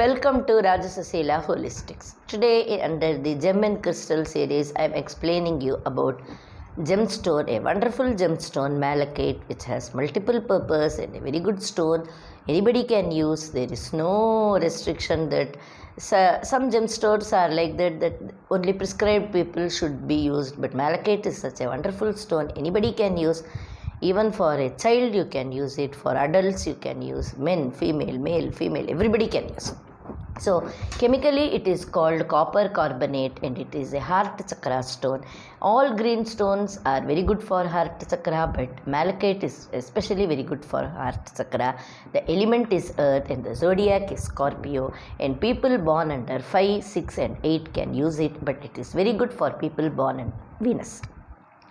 Welcome to Rajasasila Holistics. Today, under the Gem and Crystal series, I am explaining you about gemstone, a wonderful gemstone, malachite, which has multiple purpose and a very good stone. Anybody can use. There is no restriction that some gemstones are like that only prescribed people should be used. But malachite is such a wonderful stone. Anybody can use. Even for a child you can use it, for adults you can use, men, female, male, female, everybody can use. So chemically it is called copper carbonate and it is a heart chakra stone. All green stones are very good for heart chakra, but malachite is especially very good for heart chakra. The element is earth and the zodiac is Scorpio, and people born under 5, 6 and 8 can use it, but it is very good for people born in Venus.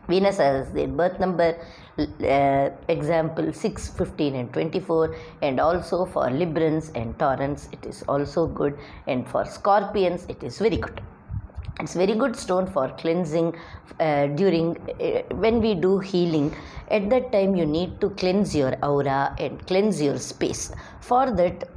Venus has their birth number, example 6, 15 and 24, and also for Librans and Taurans it is also good, and for Scorpions it is very good. It's very good stone for cleansing during when we do healing. At that time you need to cleanse your aura and cleanse your space. For that,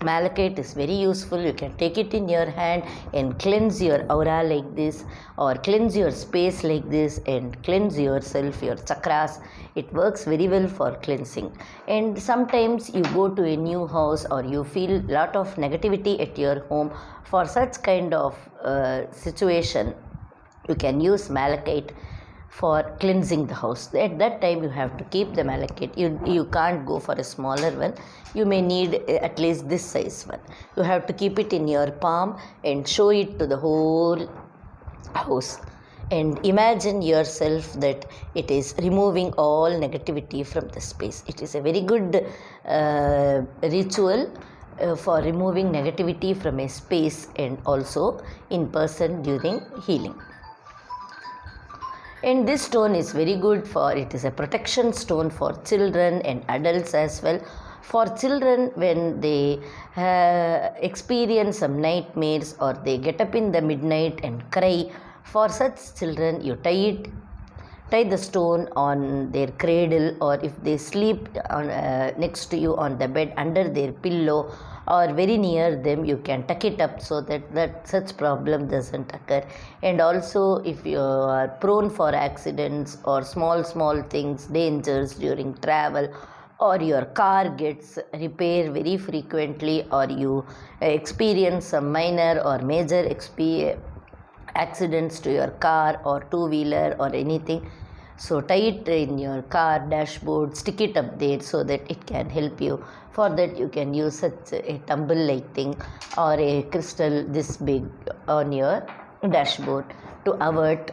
malachite is very useful. You can take it in your hand and cleanse your aura like this, or cleanse your space like this, and cleanse yourself, your chakras. It works very well for cleansing. And sometimes you go to a new house or you feel lot of negativity at your home. For such kind of situation, you can use malachite for cleansing the house. At that time you have to keep the malachite. You can't go for a smaller one. You may need at least this size one. You have to keep it in your palm and show it to the whole house, and imagine yourself that it is removing all negativity from the space. It is a very good ritual for removing negativity from a space and also in person during healing. And this stone is very good for, it is a protection stone for children and adults as well. For children, when they experience some nightmares or they get up in the midnight and cry, for such children you tie the stone on their cradle, or if they sleep on, next to you on the bed under their pillow or very near them, you can tuck it up so that such problem doesn't occur. And also if you are prone for accidents or small things, dangers during travel, or your car gets repaired very frequently, or you experience some minor or major accidents to your car or two-wheeler or anything, so tie it in your car dashboard, stick it up there so that it can help you. For that you can use such a tumble like thing or a crystal this big on your dashboard to avert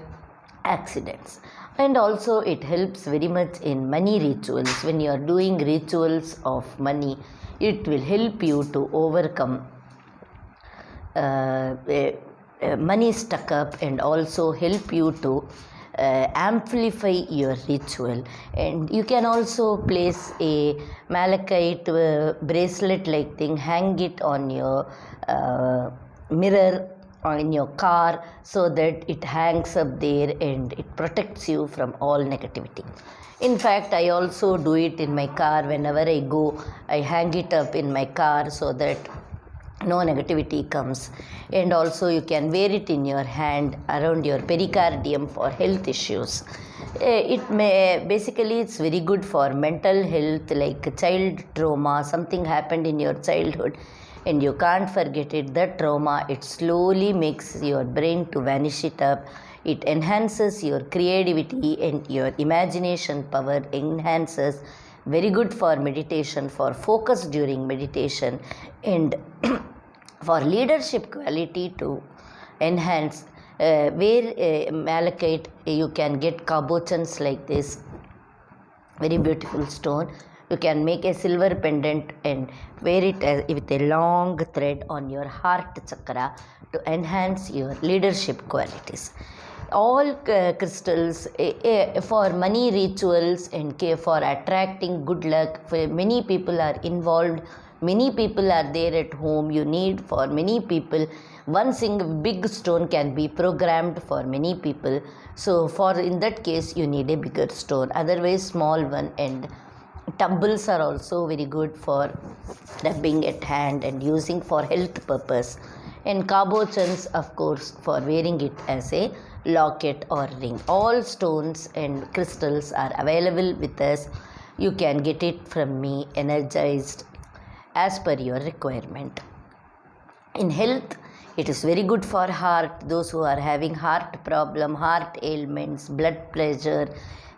accidents. And also it helps very much in money rituals. When you are doing rituals of money, it will help you to overcome money stuck up, and also help you to amplify your ritual. And you can also place a malachite bracelet like thing, hang it on your mirror or in your car so that it hangs up there and it protects you from all negativity. In fact, I also do it in my car. Whenever I go, I hang it up in my car so that no negativity comes. And also you can wear it in your hand around your pericardium for health issues. Basically it's very good for mental health, like child trauma, something happened in your childhood and you can't forget it. That trauma, it slowly makes your brain to vanish it up. It enhances your creativity and your imagination power enhances. Very good for meditation, for focus during meditation, and for leadership quality to enhance. Where malachite, you can get cabochons like this, very beautiful stone. You can make a silver pendant and wear it with a long thread on your heart chakra to enhance your leadership qualities. All crystals for money rituals and for attracting good luck. For many people are involved, many people are there at home. You need, for many people, one single big stone can be programmed for many people. So in that case you need a bigger stone, otherwise small one, and Tumbles are also very good for rubbing at hand and using for health purpose. And cabochons, of course, for wearing it as a locket or ring. All stones and crystals are available with us. You can get it from me energized as per your requirement. In health, it is very good for heart, those who are having heart problem, heart ailments, blood pressure,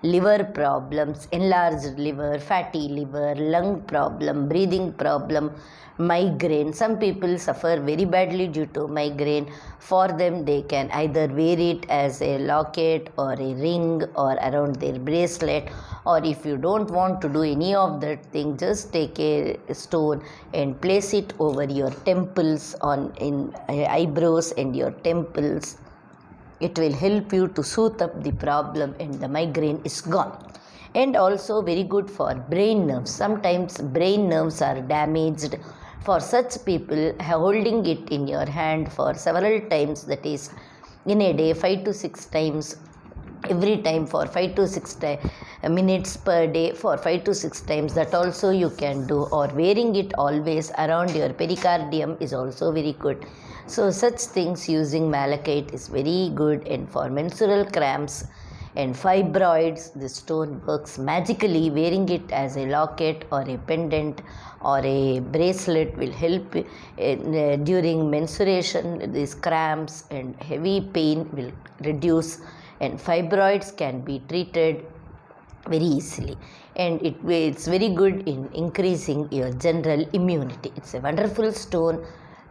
liver problems, enlarged liver, fatty liver, lung problem, breathing problem, migraine. Some people suffer very badly due to migraine. For them, they can either wear it as a locket or a ring or around their bracelet, or if you don't want to do any of that thing, just take a stone and place it over your temples, on in eyebrows and your temples. It will help you to soothe up the problem and the migraine is gone. And also very good for brain nerves. Sometimes brain nerves are damaged. For such people, holding it in your hand for several times, that is in a day 5 to 6 times, every time for 5 to 6 minutes per day for 5 to 6 times, that also you can do. Or wearing it always around your pericardium is also very good. So such things using malachite is very good. And for menstrual cramps and fibroids, the stone works magically. Wearing it as a locket or a pendant or a bracelet will help during menstruation. These cramps and heavy pain will reduce, and fibroids can be treated very easily. And it's very good in increasing your general immunity. It's a wonderful stone,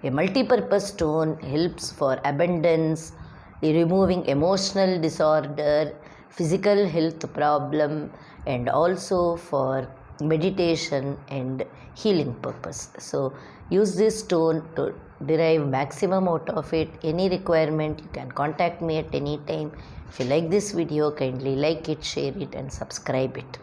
a multi-purpose stone, helps for abundance, removing emotional disorder, physical health problem, and also for meditation and healing purpose. So use this stone to derive maximum out of it. Any requirement, you can contact me at any time. If you like this video, kindly like it, share it, and subscribe it.